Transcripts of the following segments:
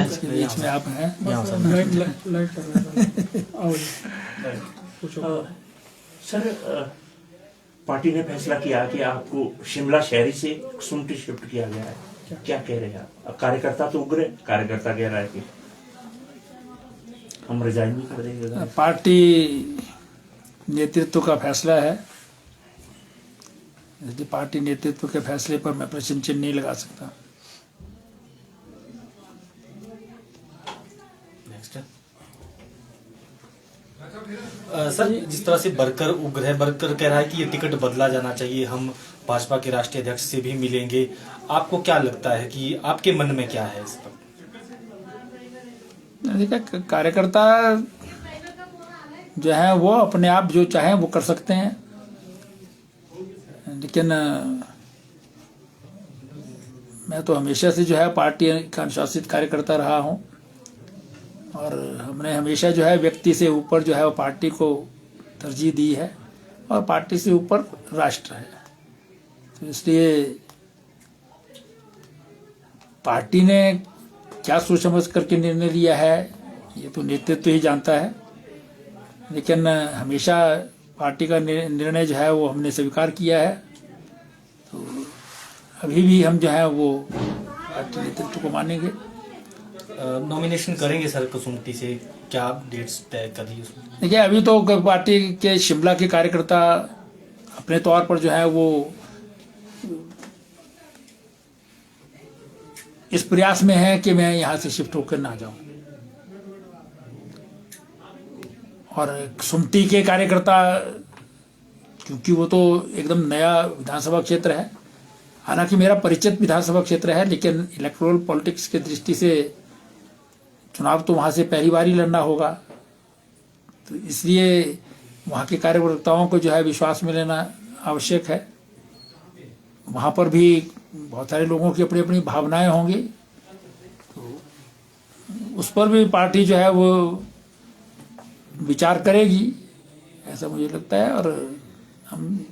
इसके बीच में आप हैं। सर, पार्टी ने फैसला किया कि आपको शिमला शहरी से सुमटी शिफ्ट किया गया है, क्या कह रहे हैं आप? कार्यकर्ता तो उग्र, कार्यकर्ता कह रहा है कि हम रिजाइन भी कर देंगे। पार्टी नेतृत्व का फैसला है, इसलिए पार्टी नेतृत्व के फैसले पर मैं प्रश्न चिन्ह नहीं लगा सकता। सर, जिस तरह से बरकर उग्र है, बरकर कह रहा है कि ये टिकट बदला जाना चाहिए, हम भाजपा के राष्ट्रीय अध्यक्ष से भी मिलेंगे, आपको क्या लगता है कि आपके मन में क्या है इस पर? देखिए, कार्यकर्ता जो है वो अपने आप जो चाहे वो कर सकते हैं, लेकिन मैं तो हमेशा से जो है पार्टी का अनुशासित कार्यकर्ता रहा हूं और हमने हमेशा जो है व्यक्ति से ऊपर जो है वो पार्टी को तरजीह दी है और पार्टी से ऊपर राष्ट्र है। तो इसलिए पार्टी ने क्या सोच समझ करके निर्णय लिया है ये तो नेतृत्व ही जानता है, लेकिन हमेशा पार्टी का निर्णय जो है वो हमने स्वीकार किया है। तो अभी भी हम जो है वो पार्टी नेतृत्व को मानेंगे। नॉमिनेशन करेंगे सर कसुमती से, क्या डेट्स तय कर दी उसमें? देखिए, अभी तो पार्टी के शिमला के कार्यकर्ता अपने तौर पर जो है वो इस प्रयास में है कि मैं यहाँ से शिफ्ट होकर ना जाऊं, और सुमटी के कार्यकर्ता क्योंकि वो तो एकदम नया विधानसभा क्षेत्र है, हालांकि मेरा परिचित विधानसभा क्षेत्र है, लेकिन इलेक्टोरल पॉलिटिक्स की दृष्टि से चुनाव तो वहाँ से पहली बार ही लड़ना होगा, तो इसलिए वहाँ के कार्यकर्ताओं को जो है विश्वास में लेना आवश्यक है। वहाँ पर भी बहुत सारे लोगों की अपनी अपनी भावनाएं होंगी, तो उस पर भी पार्टी जो है वो विचार करेगी, ऐसा मुझे लगता है। और हम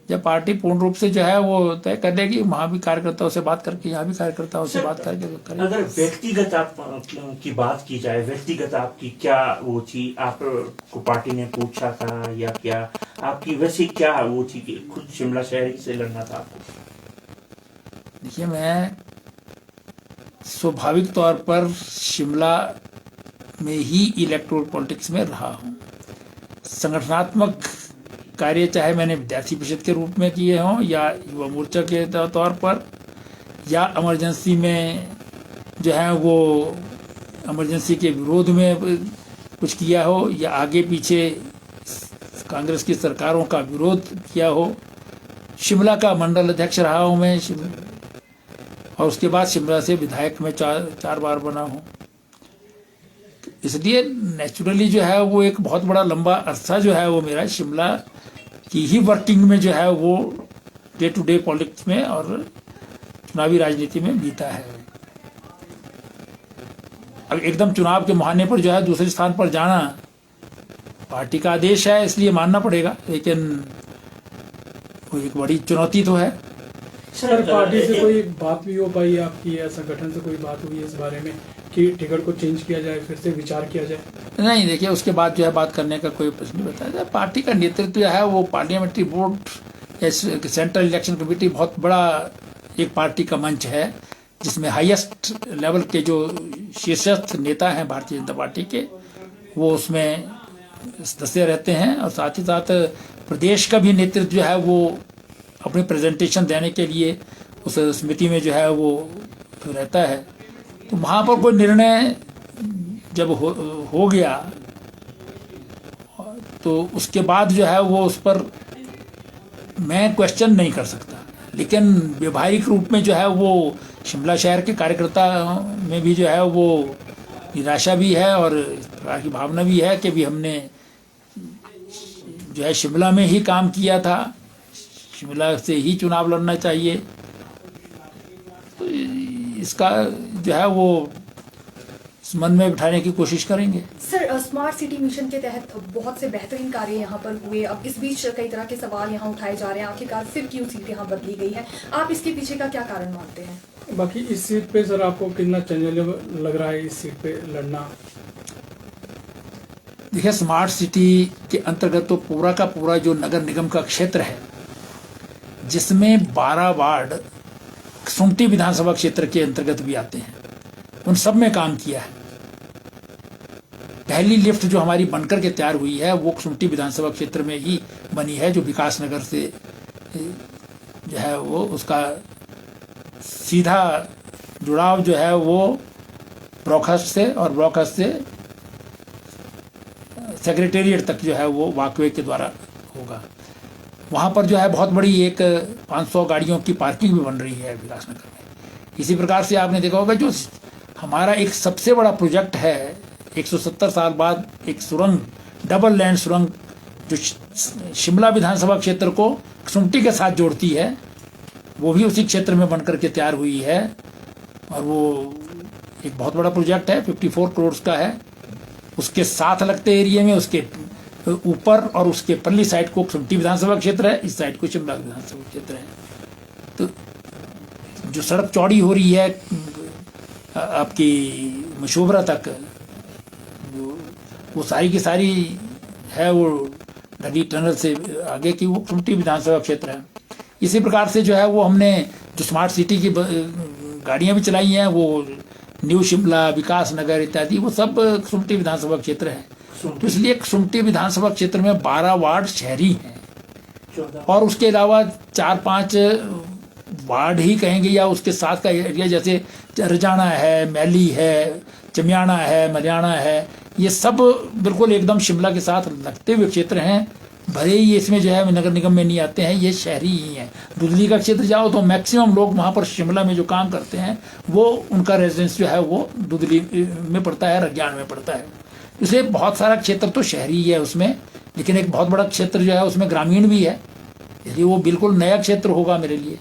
जब पार्टी पूर्ण रूप से जो है वो तय कर लेगी, वहाँ भी कार्यकर्ताओं से बात करके, यहाँ भी कार्यकर्ताओं से बात करके करेंगे। अगर व्यक्तिगत आप की बात की जाए, व्यक्तिगत आपकी क्या वो थी, आपको पार्टी ने पूछा था या क्या आपकी वैसी क्या वो थी कि खुद शिमला शहर से लड़ना था आपको? देखिए, मैं स्वाभाविक तौर पर शिमला में ही इलेक्टोरल पॉलिटिक्स में रहा हूँ। संगठनात्मक कार्य चाहे मैंने विद्यार्थी परिषद के रूप में किए हों या युवा मोर्चा के तौर पर, या इमरजेंसी में जो है वो इमरजेंसी के विरोध में कुछ किया हो, या आगे पीछे कांग्रेस की सरकारों का विरोध किया हो। शिमला का मंडल अध्यक्ष रहा हूँ मैं, और उसके बाद शिमला से विधायक में चार बार बना हूँ। इसलिए नेचुरली जो है वो एक बहुत बड़ा लंबा अरसा जो है वो मेरा शिमला की ही वर्किंग में जो है वो डे टू डे पॉलिटिक्स में और चुनावी राजनीति में बीता है। अब एकदम चुनाव के मुहाने पर जो है दूसरे स्थान पर जाना पार्टी का आदेश है, इसलिए मानना पड़ेगा, लेकिन वो एक बड़ी चुनौती तो है। सर, पार्टी से कोई बात भी हो पाई आपकी या संगठन से कोई बात हुई है इस बारे में कि टिकट को चेंज किया जाए, फिर से विचार किया जाए? नहीं, देखिए, उसके बाद जो है बात करने का कोई प्रश्न नहीं बताया जाए। पार्टी का नेतृत्व है वो parliamentary board, central election committee बहुत बड़ा एक पार्टी का मंच है, जिसमें हाईएस्ट लेवल के जो शीर्षस्थ नेता हैं भारतीय जनता पार्टी के, वो उसमें सदस्य रहते हैं, और साथ ही साथ प्रदेश का भी नेतृत्व जो है वो अपनी प्रेजेंटेशन देने के लिए उस समिति में जो है वो रहता है। तो वहाँ पर कोई निर्णय जब हो गया तो उसके बाद जो है वो उस पर मैं क्वेश्चन नहीं कर सकता, लेकिन व्यवहारिक रूप में जो है वो शिमला शहर के कार्यकर्ता में भी जो है वो निराशा भी है और इस प्रकार की भावना भी है कि भी हमने जो है शिमला में ही काम किया था, शिमला से ही चुनाव लड़ना चाहिए। तो इसका जो है वो मन में बिठाने की कोशिश करेंगे। सर, स्मार्ट सिटी मिशन के तहत बहुत से बेहतरीन कार्य यहाँ पर हुए, अब इस बीच कई तरह के सवाल यहाँ उठाए जा रहे हैं, आखिरकार फिर क्यों सीट यहाँ बदली गई है, आप इसके पीछे का क्या कारण मानते हैं? बाकी इस सीट पे सर आपको कितना चैलेंज लग रहा है इस सीट पे लड़ना? देखिए, स्मार्ट सिटी के अंतर्गत तो पूरा का पूरा जो नगर निगम का क्षेत्र है, जिसमें 12 वार्ड सुमटी विधानसभा क्षेत्र के अंतर्गत भी आते हैं, उन सब में काम किया है। पहली लिफ्ट जो हमारी बनकर के तैयार हुई है वो सुमटी विधानसभा क्षेत्र में ही बनी है, जो विकास नगर से जो है वो उसका सीधा जुड़ाव जो है वो ब्रॉकहस्ट से, और ब्रॉकहस्ट से सेक्रेटेरिएट तक जो है वो वॉकवे के द्वारा होगा। वहाँ पर जो है बहुत बड़ी एक 500 गाड़ियों की पार्किंग भी बन रही है विकासनगर में। इसी प्रकार से आपने देखा होगा जो हमारा एक सबसे बड़ा प्रोजेक्ट है, 170 साल बाद एक सुरंग, डबल लैंड सुरंग, जो शिमला विधानसभा क्षेत्र को सुमटी के साथ जोड़ती है, वो भी उसी क्षेत्र में बनकर के तैयार हुई है। और वो एक बहुत बड़ा प्रोजेक्ट है, 54 करोड़ का है। उसके साथ लगते एरिया में, उसके ऊपर और उसके पल्ली साइड को सुमटी विधानसभा क्षेत्र है, इस साइड को शिमला विधानसभा क्षेत्र है। तो जो सड़क चौड़ी हो रही है आपकी मशोबरा तक, वो सारी की सारी है वो नदी टनल से आगे की, वो सुमटी विधानसभा क्षेत्र है। इसी प्रकार से जो है वो हमने जो स्मार्ट सिटी की गाड़ियां भी चलाई हैं, वो न्यू शिमला, विकास नगर इत्यादि, वो सब सुमटी विधानसभा क्षेत्र है। तो इसलिए सुमटी विधानसभा क्षेत्र में 12 वार्ड शहरी हैं और उसके अलावा 4-5 वार्ड ही कहेंगे या उसके साथ का एरिया, जैसे रजाना है, मैली है, चमियाना है, मलियाना है, ये सब बिल्कुल एकदम शिमला के साथ लगते हुए क्षेत्र हैं। भले ही इसमें जो है नगर निगम में नहीं आते हैं, ये शहरी ही हैं। दुधली का क्षेत्र जाओ तो मैक्सिमम लोग वहाँ पर शिमला में जो काम करते हैं वो उनका रेजिडेंस जो है वो दुधली में पड़ता है, रज्ञान में पड़ता है। इसलिए बहुत सारा क्षेत्र तो शहरी ही है उसमें, लेकिन एक बहुत बड़ा क्षेत्र जो है उसमें ग्रामीण भी है, इसलिए वो बिल्कुल नया क्षेत्र होगा मेरे लिए।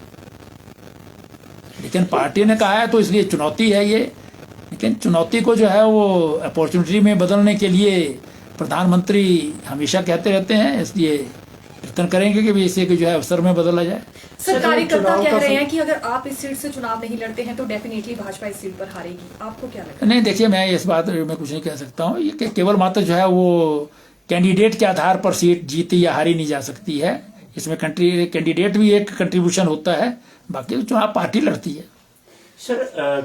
लेकिन पार्टी ने कहा है तो इसलिए चुनौती है ये, लेकिन चुनौती को जो है वो अपॉर्चुनिटी में बदलने के लिए प्रधानमंत्री हमेशा कहते रहते हैं, इसलिए प्रयत्न करेंगे कि इसे जो है अवसर में बदला जाए। सर, कार्यकर्ता कह रहे हैं कि अगर आप इस सीट से चुनाव नहीं लड़ते हैं तो डेफिनेटली भाजपा इस सीट पर हारेगी, आपको क्या लगता है? नहीं, देखिए, मैं इस बात में कुछ नहीं कह सकता हूँ। ये केवल मात्र जो है वो कैंडिडेट के आधार पर सीट जीती या हारी नहीं जा सकती है। इसमें कैंडिडेट भी एक कंट्रीब्यूशन होता है, बाकी चुनाव पार्टी लड़ती है। सर,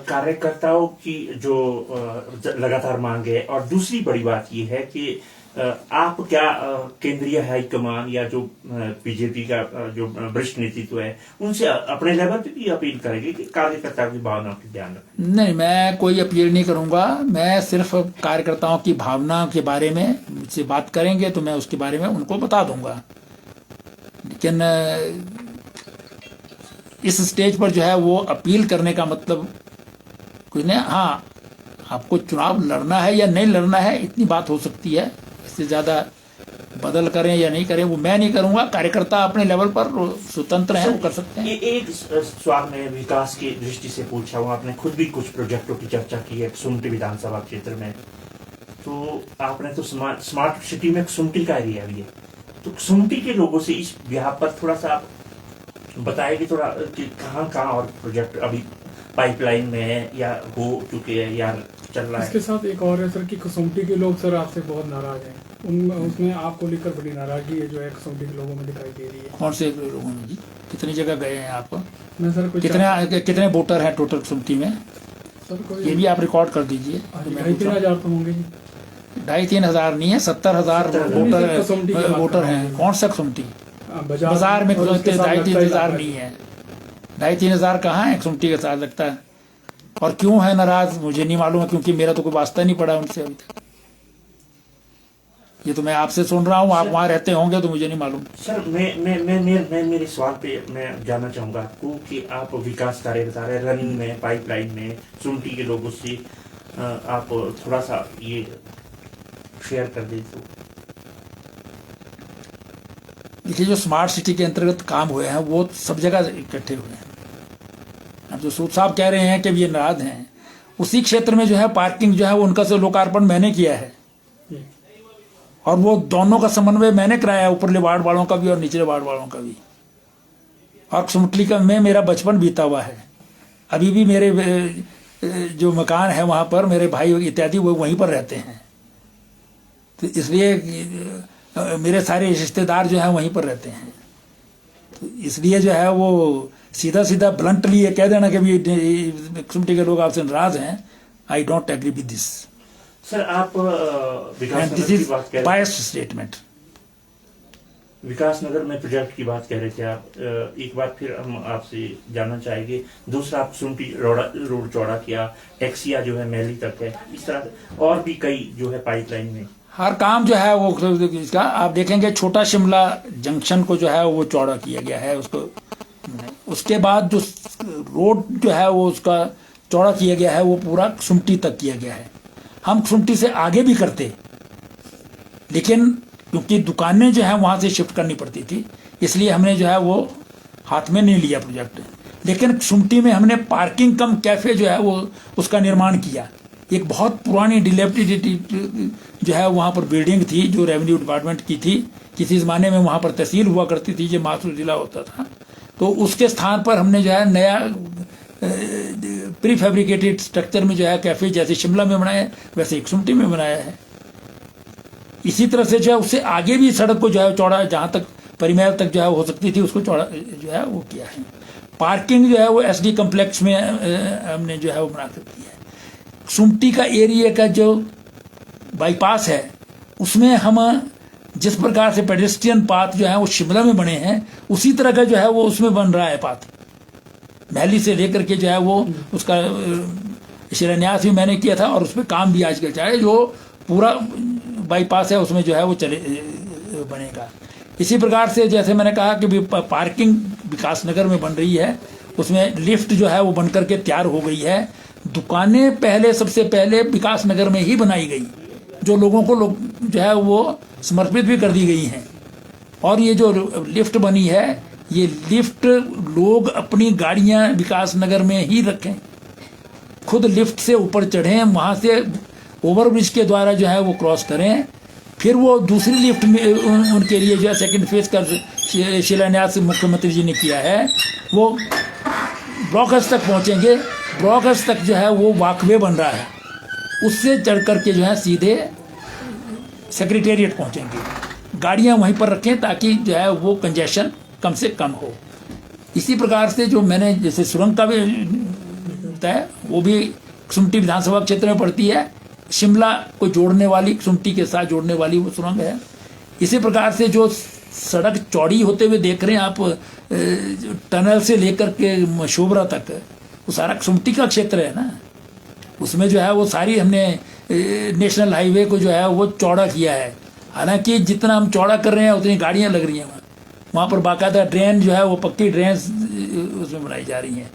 कार्यकर्ताओं की जो लगातार मांग है, और दूसरी बड़ी बात ये है कि आप क्या केंद्रीय हाईकमान या जो बीजेपी का जो वरिष्ठ नेतृत्व है उनसे अपने लेवल पे भी अपील करेंगे कि कार्यकर्ताओं की भावनाओं की ध्यान रखें? नहीं, मैं कोई अपील नहीं करूंगा। मैं सिर्फ कार्यकर्ताओं की भावना के बारे में मुझसे बात करेंगे तो मैं उसके बारे में उनको बता दूंगा। लेकिन इस स्टेज पर जो है वो अपील करने का मतलब कुछ नहीं। हाँ, आपको चुनाव लड़ना है या नहीं लड़ना है, इतनी बात हो सकती है। इससे ज़्यादा बदल करें या नहीं करें वो मैं नहीं करूंगा। कार्यकर्ता अपने लेवल पर स्वतंत्र हैं, वो कर सकते हैं। एक सवाल में विकास की दृष्टि से पूछा हूँ, आपने खुद भी कुछ प्रोजेक्टों की चर्चा की है सुमटी विधानसभा क्षेत्र में, तो आपने तो स्मार्ट सिटी में सुमटी का एरिया भी है, तो सुमटी के लोगों से इस ब्याह पर थोड़ा सा आप बताएं कि थोड़ा कि कहाँ और प्रोजेक्ट अभी पाइपलाइन में है या हो चुके हैं या चल रहा है? इसके साथ एक और है सर कि कसुमटी के लोग सर आपसे बहुत नाराज हैं, उसमें आपको लेकर बड़ी नाराजगी है जो है कसुमटी के लोगों में दिखाई दे रही है। कौन से लोगों में जी? कितनी जगह गए हैं आप? मैं सर कितने वोटर हैं टोटल कसुमटी में? सर ये भी आप रिकॉर्ड कर दीजिए। 2,500 तो होंगे जी। 2,500 नहीं है, 70,000 वोटर हैं। कौन सा कसुमटी? बाजार में 2,500 नहीं है। 2,500 कहाँ है कसुमटी के साथ लगता है। और क्यों है नाराज मुझे नहीं मालूम है, क्योंकि मेरा तो कोई वास्ता नहीं पड़ा उनसे अभी तक। ये तो मैं आपसे सुन रहा हूँ, आप वहाँ रहते होंगे तो मुझे नहीं मालूम। सर, मैं मेरे सवाल पे मैं जानना चाहूंगा आपको कि आप विकास कार्य बता रहे रनिंग में, पाइपलाइन में, सुमटी के लोगों से आप थोड़ा सा ये शेयर कर दें तो। देखिए, जो स्मार्ट सिटी के अंतर्गत काम हुए हैं वो सब जगह इकट्ठे हुए हैं। अब जो सूद साहब कह रहे हैं कि ये नाराज हैं, उसी क्षेत्र में जो है पार्किंग जो है वो उनका से लोकार्पण मैंने किया है, और वो दोनों का समन्वय मैंने कराया, ऊपरले वार्ड वालों का भी और निचले वार्ड वालों का भी। और सुमटली का में मेरा बचपन बीता हुआ है। अभी भी मेरे जो मकान है वहाँ पर मेरे भाई इत्यादि वो वहीं पर रहते हैं। तो इसलिए मेरे सारे रिश्तेदार जो हैं वहीं पर रहते हैं। तो इसलिए जो है वो सीधा सीधा ब्लंटली ये कह देना कि भी सुमटी के लोग आपसे नाराज हैं, I don't agree with this sir आप विकास एंड दिस नगर की इज बात कह रहे बायस्ड स्टेटमेंट। विकास नगर में प्रोजेक्ट की बात कह रहे थे आप। एक बार फिर हम आपसे जानना चाहेंगे, दूसरा आप सुमटी रोड चौड़ा किया, टैक्सिया जो है मैली तक है, इस तरह और भी कई जो है पाइपलाइन में हर काम जो है वो इसका आप देखेंगे। छोटा शिमला जंक्शन को जो है वो चौड़ा किया गया है उसको। उसके बाद जो रोड जो है वो उसका चौड़ा किया गया है वो पूरा सुमटी तक किया गया है। हम सुमटी से आगे भी करते, लेकिन क्योंकि दुकानें जो है वहां से शिफ्ट करनी पड़ती थी, इसलिए हमने जो है वो हाथ में नहीं लिया प्रोजेक्ट। लेकिन सुमटी में हमने पार्किंग कम कैफे जो है वो उसका निर्माण किया। एक बहुत पुरानी डिलेपिडेटेड जो है वहां पर बिल्डिंग थी जो रेवेन्यू डिपार्टमेंट की थी। किसी जमाने में वहां पर तहसील हुआ करती थी, जो मासूर जिला होता था। तो उसके स्थान पर हमने जो है नया प्री फैब्रिकेटेड स्ट्रक्चर में जो है कैफे जैसे शिमला में बनाया है वैसे एक सुमटी में बनाया है। इसी तरह से जो है उससे आगे भी सड़क को जो है चौड़ा, जहां तक परिमैल तक जो है हो सकती थी उसको चौड़ा जो है वो किया है। पार्किंग जो है वो एसडी कम्प्लेक्स में हमने जो है वो बना कर की है। सुमटी का एरिया का जो बाईपास है उसमें हम जिस प्रकार से पेडेस्ट्रियन पाथ जो है वो शिमला में बने हैं, उसी तरह का जो है वो उसमें बन रहा है पाथ। महली से लेकर के जो है वो उसका शिलान्यास भी मैंने किया था और उस पर काम भी आजकल चाहे जो पूरा बाईपास है उसमें जो है वो चले बनेगा। इसी प्रकार से जैसे मैंने कहा कि पार्किंग विकास नगर में बन रही है, उसमें लिफ्ट जो है वो बनकर के तैयार हो गई है। दुकानें पहले सबसे पहले विकास नगर में ही बनाई गई, जो लोगों को जो है वो समर्पित भी कर दी गई हैं। और ये जो लिफ्ट बनी है, ये लिफ्ट लोग अपनी गाड़ियां विकास नगर में ही रखें, खुद लिफ्ट से ऊपर चढ़ें, वहां से ओवरब्रिज के द्वारा जो है वो क्रॉस करें, फिर वो दूसरी लिफ्ट में उनके लिए जो है सेकंड फेज का शिलान्यास मुख्यमंत्री जी ने किया है। वो ब्लॉकर्स तक पहुंचेंगे, ब्लॉकर्स तक जो है वो वॉकवे बन रहा है, उससे चढ़ करके जो है सीधे सेक्रेटेरिएट पहुंचेंगे। गाड़ियां वहीं पर रखें ताकि जो है वो कंजेशन कम से कम हो। इसी प्रकार से जो मैंने जैसे सुरंग का भी बताया, वो भी सुमटी विधानसभा क्षेत्र में पड़ती है। शिमला को जोड़ने वाली, सुमटी के साथ जोड़ने वाली वो सुरंग है। इसी प्रकार से जो सड़क चौड़ी होते हुए देख रहे हैं आप, टनल से लेकर के मशोबरा तक, वो सारा सुमटी का क्षेत्र है ना। उसमें जो है वो सारी हमने नेशनल हाईवे को जो है वो चौड़ा किया है। हालांकि जितना हम चौड़ा कर रहे हैं उतनी गाड़ियां लग रही हैं वहाँ पर बाकायदा ड्रेन जो है वो पक्की ड्रेन उसमें बनाई जा रही हैं।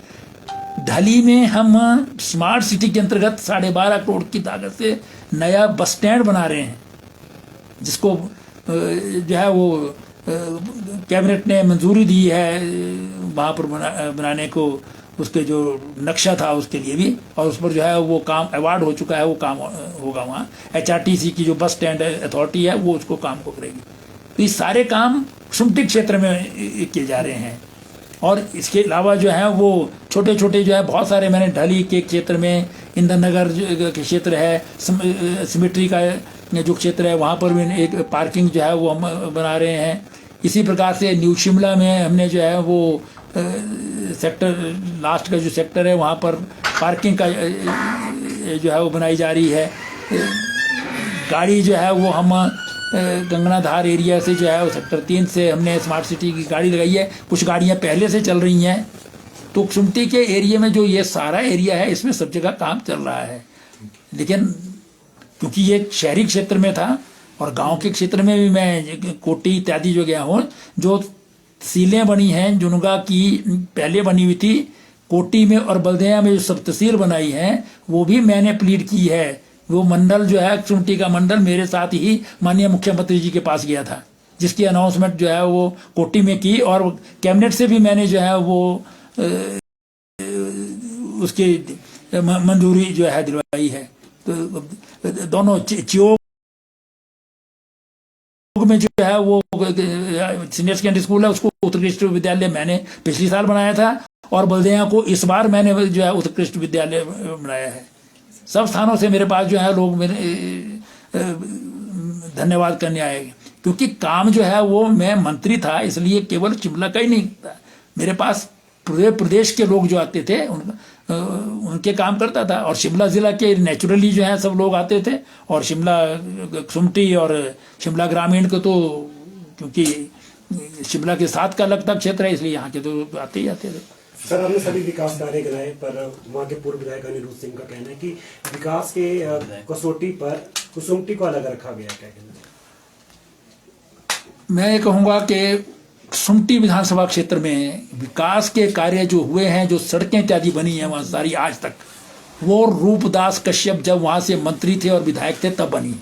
ढली में हम स्मार्ट सिटी के अंतर्गत 12.5 करोड़ की लागत से नया बस स्टैंड बना रहे हैं, जिसको जो है वो कैबिनेट ने मंजूरी दी है वहाँ पर बनाने को। उसके जो नक्शा था उसके लिए भी, और उस पर जो है वो काम अवार्ड हो चुका है, वो काम होगा वहाँ। HRTC की जो बस स्टैंड अथॉरिटी है वो उसको काम को करेगी। तो ये सारे काम सुमटी क्षेत्र में किए जा रहे हैं। और इसके अलावा जो है वो छोटे छोटे जो है बहुत सारे, मैंने ढली के क्षेत्र में, इंदर नगर के क्षेत्र है, सिमेट्री का जो क्षेत्र है वहाँ पर भी एक पार्किंग जो है वो हम बना रहे हैं। इसी प्रकार से न्यू शिमला में हमने जो है वो सेक्टर लास्ट का जो सेक्टर है वहाँ पर पार्किंग का जो है वो बनाई जा रही है। गाड़ी जो है वो हम गंगनाधार एरिया से जो है वो सेक्टर 3 से हमने स्मार्ट सिटी की गाड़ी लगाई है। कुछ गाड़ियाँ पहले से चल रही हैं। तो सुमटी के एरिया में जो ये सारा एरिया है इसमें सब जगह काम चल रहा है। लेकिन क्योंकि ये शहरी क्षेत्र में था और गांव के क्षेत्र में भी मैं कोटी इत्यादि जो गया हूँ, जो तहसीलें बनी हैं जुनगा की पहले बनी हुई थी, कोटी में और बल्दिया में जो सब तहसील बनाई हैं वो भी मैंने प्लीड की है। वो मंडल जो है सुमटी का मंडल मेरे साथ ही माननीय मुख्यमंत्री जी के पास गया था, जिसकी अनाउंसमेंट जो है वो कोटी में की, और कैबिनेट से भी मैंने जो है वो उसकी मंजूरी जो है दिलवाई है। तो दोनों चियोग में जो है वो सीनियर सेकेंडरी स्कूल है उसको उत्कृष्ट विद्यालय मैंने पिछले साल बनाया था, और बल्देया को इस बार मैंने जो है उत्कृष्ट विद्यालय बनाया है। सब स्थानों से मेरे पास जो है लोग मेरे धन्यवाद करने आए, क्योंकि काम जो है वो मैं मंत्री था इसलिए केवल शिमला का ही नहीं था, मेरे पास पूरे प्रदेश के लोग जो आते थे उनके काम करता था। और शिमला जिला के नेचुरली जो है सब लोग आते थे, और शिमला सुमटी और शिमला ग्रामीण को तो क्योंकि शिमला के साथ का लगता क्षेत्र है इसलिए यहाँ के तो आते ही आते थे। सर, हमने सभी विकास कार्य कराए, पर वहाँ के पूर्व विधायक अनिरुद्ध सिंह का कहना है कि विकास के कसौटी पर कुसुमटी को अलग रखा गया, क्या कहना है? मैं ये कहूँगा कि सुमटी विधानसभा क्षेत्र में विकास के कार्य जो हुए हैं, जो सड़कें इत्यादि बनी हैं वहाँ सारी आज तक, वो रूपदास कश्यप जब वहाँ से मंत्री थे और विधायक थे तब बनी।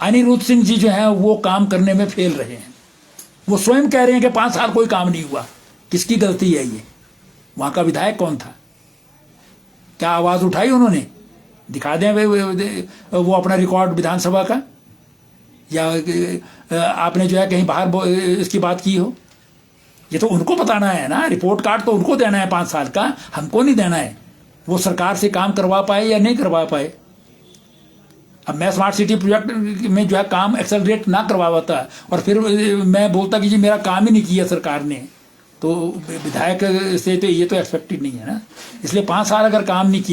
अनिरुद्ध सिंह जी जो हैं वो काम करने में फेल रहे हैं, वो स्वयं कह रहे हैं कि 5 साल कोई काम नहीं हुआ। किसकी गलती है ये? वहाँ का विधायक कौन था? क्या आवाज़ उठाई उन्होंने? दिखा दें वो अपना रिकॉर्ड विधानसभा का, या आपने जो है कहीं बाहर इसकी बात की हो? ये तो उनको बताना है ना, रिपोर्ट कार्ड तो उनको देना है 5 साल का, हमको नहीं देना है। वो सरकार से काम करवा पाए या नहीं करवा पाए। अब मैं स्मार्ट सिटी प्रोजेक्ट में जो है काम एक्सेलरेट ना करवाता और फिर मैं बोलता कि जी मेरा काम ही नहीं किया सरकार ने, तो विधायक से तो ये तो एक्सपेक्टेड नहीं है ना। इसलिए 5 साल अगर काम नहीं किया